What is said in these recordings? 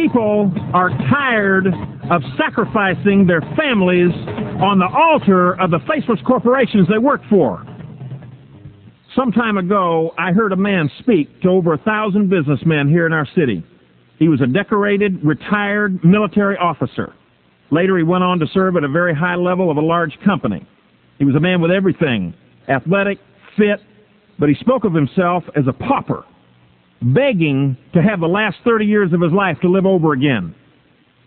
People are tired of sacrificing their families on the altar of the faceless corporations they work for. Some time ago, I heard a man speak to over 1,000 businessmen here in our city. He was a decorated, retired military officer. Later, he went on to serve at a very high level of a large company. He was a man with everything, athletic, fit, but he spoke of himself as a pauper, begging to have the last 30 years of his life to live over again.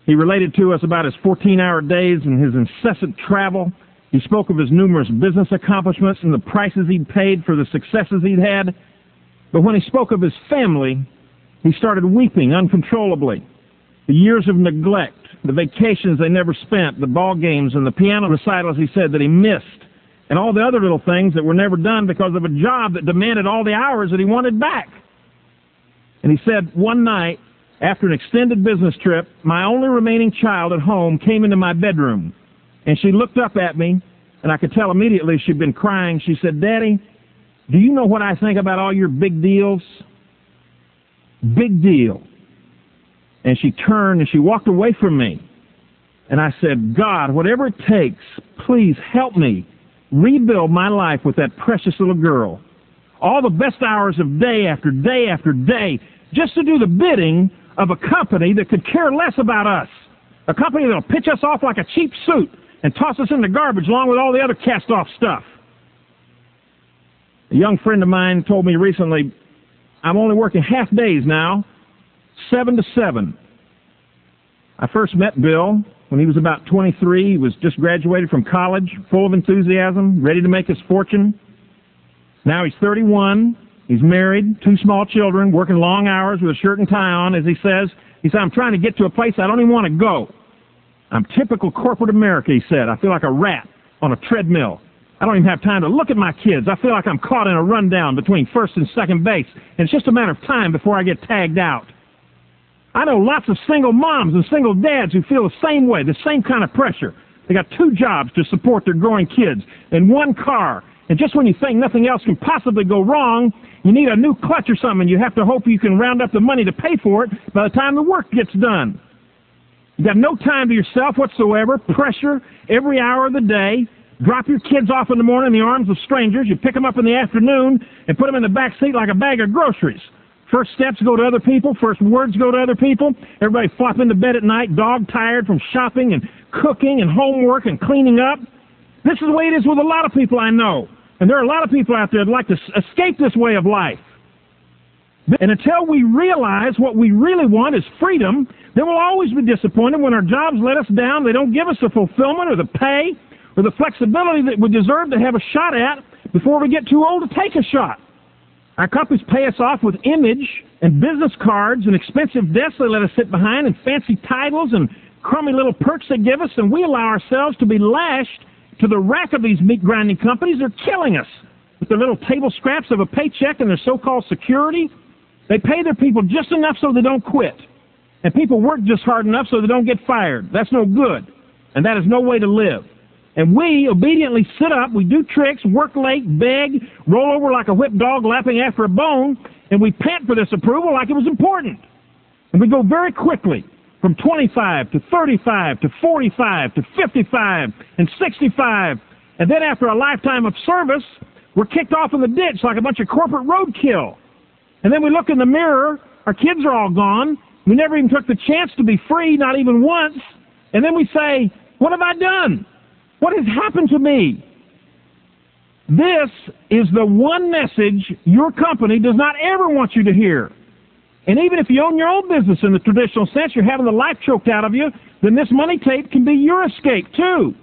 He related to us about his 14-hour days and his incessant travel. He spoke of his numerous business accomplishments and the prices he'd paid for the successes he'd had. But when he spoke of his family, he started weeping uncontrollably. The years of neglect, the vacations they never spent, the ball games and the piano recitals he said that he missed, and all the other little things that were never done because of a job that demanded all the hours that he wanted back. And he said, one night, after an extended business trip, my only remaining child at home came into my bedroom. And she looked up at me, and I could tell immediately she'd been crying. She said, "Daddy, do you know what I think about all your big deals?" Big deal. And she turned and she walked away from me. And I said, "God, whatever it takes, please help me rebuild my life with that precious little girl. All the best hours of day after day after day, just to do the bidding of a company that could care less about us. A company that'll pitch us off like a cheap suit and toss us in the garbage along with all the other cast-off stuff." A young friend of mine told me recently, "I'm only working half days now, 7 to 7. I first met Bill when he was about 23. He was just graduated from college, full of enthusiasm, ready to make his fortune. Now he's 31. He's married, 2 small children, working long hours with a shirt and tie on, as he says. He said, "I'm trying to get to a place I don't even want to go. I'm typical corporate America," he said. "I feel like a rat on a treadmill. I don't even have time to look at my kids. I feel like I'm caught in a rundown between first and second base, and it's just a matter of time before I get tagged out. I know lots of single moms and single dads who feel the same way, the same kind of pressure. They got 2 jobs to support their growing kids and 1 car. And just when you think nothing else can possibly go wrong, you need a new clutch or something. You have to hope you can round up the money to pay for it by the time the work gets done. You got no time to yourself whatsoever, pressure every hour of the day. Drop your kids off in the morning in the arms of strangers. You pick them up in the afternoon and put them in the back seat like a bag of groceries. First steps go to other people. First words go to other people. Everybody flop into bed at night, dog-tired from shopping and cooking and homework and cleaning up. This is the way it is with a lot of people I know. And there are a lot of people out there that like to escape this way of life. And until we realize what we really want is freedom, then we'll always be disappointed when our jobs let us down. They don't give us the fulfillment or the pay or the flexibility that we deserve to have a shot at before we get too old to take a shot. Our companies pay us off with image and business cards and expensive desks they let us sit behind and fancy titles and crummy little perks they give us, and we allow ourselves to be lashed to the rack of these meat-grinding companies. They're killing us with their little table scraps of a paycheck and their so-called security. They pay their people just enough so they don't quit. And people work just hard enough so they don't get fired. That's no good. And that is no way to live. And we obediently sit up, we do tricks, work late, beg, roll over like a whipped dog lapping after a bone, and we pant for this approval like it was important. And we go very quickly from 25 to 35 to 45 to 55 and 65. And then after a lifetime of service, we're kicked off in the ditch like a bunch of corporate roadkill. And then we look in the mirror, our kids are all gone, we never even took the chance to be free, not even once. And then we say, what have I done? What has happened to me? This is the one message your company does not ever want you to hear. And even if you own your own business in the traditional sense, you're having the life choked out of you, then this money tape can be your escape too.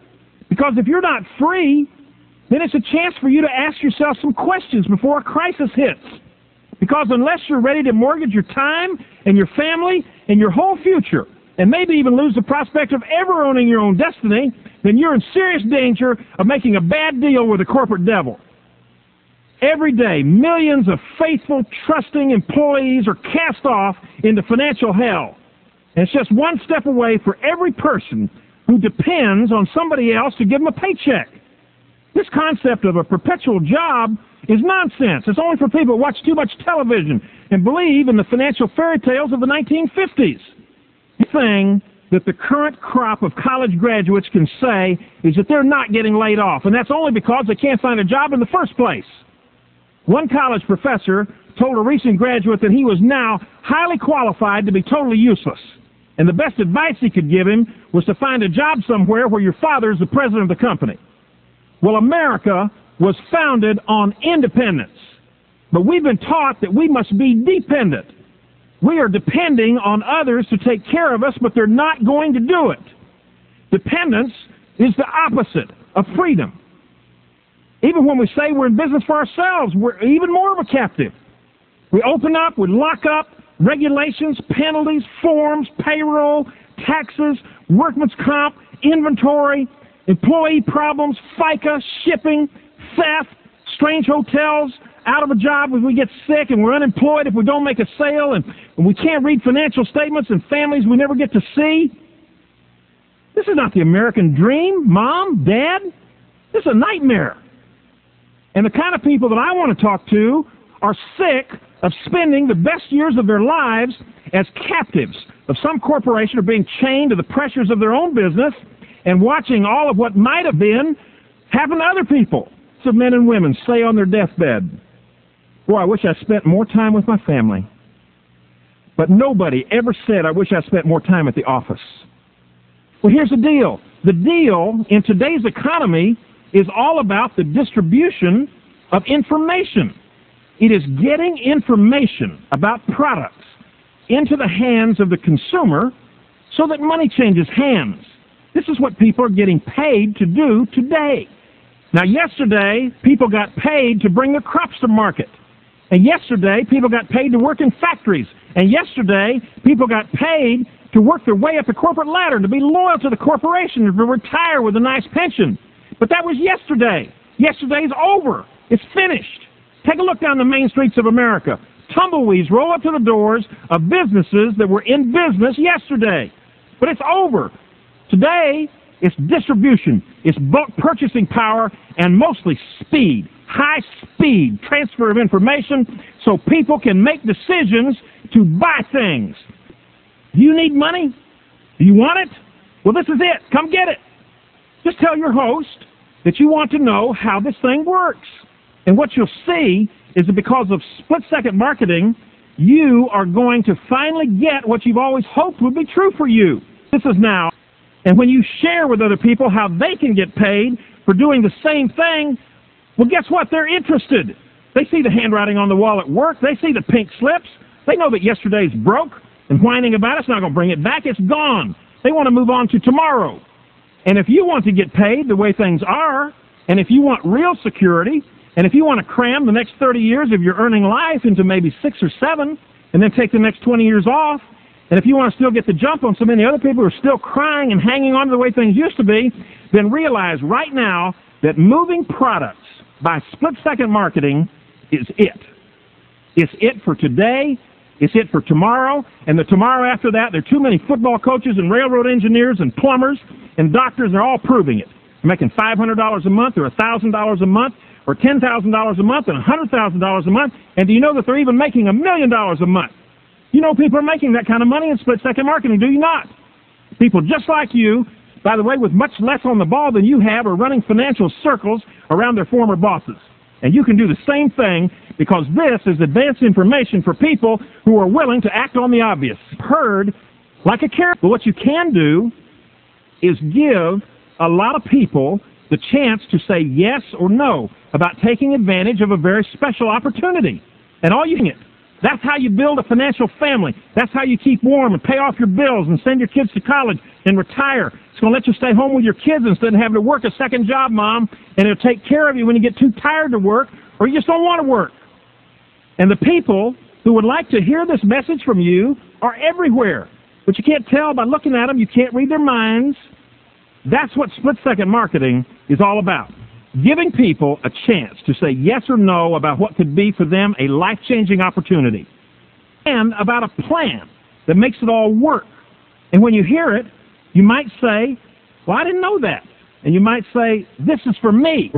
Because if you're not free, then it's a chance for you to ask yourself some questions before a crisis hits. Because unless you're ready to mortgage your time and your family and your whole future, and maybe even lose the prospect of ever owning your own destiny, then you're in serious danger of making a bad deal with the corporate devil. Every day, millions of faithful, trusting employees are cast off into financial hell. And it's just one step away for every person who depends on somebody else to give them a paycheck. This concept of a perpetual job is nonsense. It's only for people who watch too much television and believe in the financial fairy tales of the 1950s. thing that the current crop of college graduates can say is that they're not getting laid off, and that's only because they can't find a job in the first place. One college professor told a recent graduate that he was now highly qualified to be totally useless, and the best advice he could give him was to find a job somewhere where your father is the president of the company. Well, America was founded on independence, but we've been taught that we must be dependent. We are depending on others to take care of us, but they're not going to do it. Dependence is the opposite of freedom. Even when we say we're in business for ourselves, we're even more of a captive. We open up, we lock up, regulations, penalties, forms, payroll, taxes, workman's comp, inventory, employee problems, FICA, shipping, theft, strange hotels, out of a job if we get sick, and we're unemployed if we don't make a sale, and we can't read financial statements, and families we never get to see. This is not the American dream, Mom, Dad. This is a nightmare. And the kind of people that I want to talk to are sick of spending the best years of their lives as captives of some corporation or being chained to the pressures of their own business and watching all of what might have been happen to other people. So men and women say on their deathbed, boy, I wish I spent more time with my family. But nobody ever said, I wish I spent more time at the office. Well, here's the deal. The deal in today's economy is all about the distribution of information. It is getting information about products into the hands of the consumer so that money changes hands. This is what people are getting paid to do today. Now, yesterday, people got paid to bring their crops to market. And yesterday, people got paid to work in factories. And yesterday, people got paid to work their way up the corporate ladder, to be loyal to the corporation, to retire with a nice pension. But that was yesterday. Yesterday's over. It's finished. Take a look down the main streets of America. Tumbleweeds roll up to the doors of businesses that were in business yesterday. But it's over. Today, it's distribution, it's bulk purchasing power, and mostly speed, high-speed transfer of information so people can make decisions to buy things. Do you need money? Do you want it? Well, this is it. Come get it. Just tell your host that you want to know how this thing works. And what you'll see is that because of split-second marketing, you are going to finally get what you've always hoped would be true for you. This is now. And when you share with other people how they can get paid for doing the same thing, well, guess what? They're interested. They see the handwriting on the wall at work. They see the pink slips. They know that yesterday's broke, and whining about it's not going to bring it back. It's gone. They want to move on to tomorrow. And if you want to get paid the way things are, and if you want real security, and if you want to cram the next 30 years of your earning life into maybe 6 or 7, and then take the next 20 years off, and if you want to still get the jump on so many other people who are still crying and hanging on to the way things used to be, then realize right now that moving products by split-second marketing is it. It's it for today. It's it for tomorrow. And the tomorrow after that, there are too many football coaches and railroad engineers and plumbers and doctors, and they're all proving it. They're making $500 a month or $1,000 a month or $10,000 a month and $100,000 a month. And do you know that they're even making $1 million a month? You know people are making that kind of money in split-second marketing, do you not? People just like you, by the way, with much less on the ball than you have, are running financial circles around their former bosses. And you can do the same thing because this is advanced information for people who are willing to act on the obvious. Heard like a carrot. But what you can do is give a lot of people the chance to say yes or no about taking advantage of a very special opportunity. And all you can get. That's how you build a financial family. That's how you keep warm and pay off your bills and send your kids to college and retire. It's going to let you stay home with your kids instead of having to work a second job, Mom. And it'll take care of you when you get too tired to work or you just don't want to work. And the people who would like to hear this message from you are everywhere. But you can't tell by looking at them. You can't read their minds. That's what split-second marketing is all about. Giving people a chance to say yes or no about what could be for them a life-changing opportunity, and about a plan that makes it all work. And when you hear it, you might say, well, I didn't know that. And you might say, this is for me.